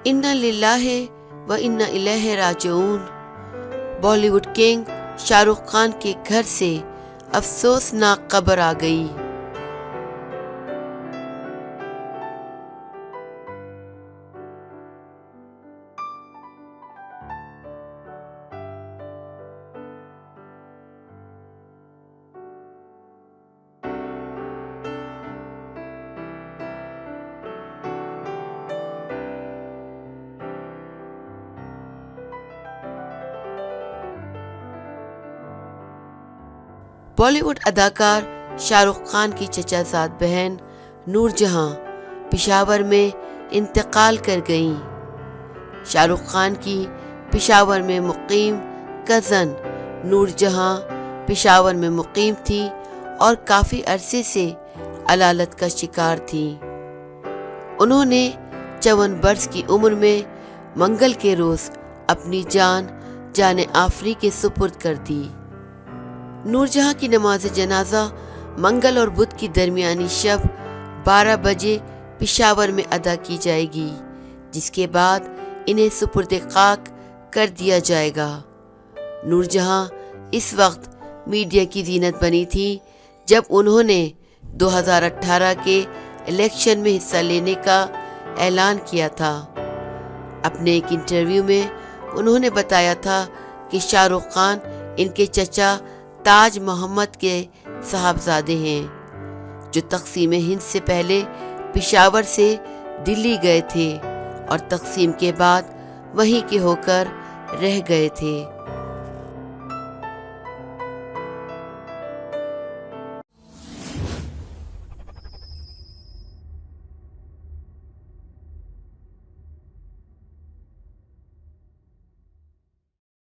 इन्ना लिल्लाहि व इन्ना इलैहि राजिऊन। बॉलीवुड किंग शाहरुख खान के घर से अफसोसनाक खबर आ गई। बॉलीवुड अदाकार शाहरुख खान की चचाजाद बहन नूरजहां पेशावर में इंतकाल कर गईं। शाहरुख खान की पेशावर में मुकीम कज़न नूरजहां पेशावर में मुकीम थी और काफ़ी अरसे से अलालत का शिकार थी। उन्होंने 54 बरस की उम्र में मंगल के रोज़ अपनी जान आफरी के सुपुर्द कर दी। नूरजहां की नमाज जनाजा मंगल और बुध की दरमियानी शब 12 बजे पेशावर में अदा की जाएगी, जिसके बाद इन्हें सुपुर्द खाक कर दिया जाएगा। नूरजहां इस वक्त मीडिया की जीनत बनी थी जब उन्होंने 2018 के इलेक्शन में हिस्सा लेने का ऐलान किया था। अपने एक इंटरव्यू में उन्होंने बताया था कि शाहरुख खान इनके चचा ताज मोहम्मद के साहबजादे हैं, जो तक़सीम हिंद से पहले पेशावर से दिल्ली गए थे और तक़सीम के बाद वहीं के होकर रह गए थे।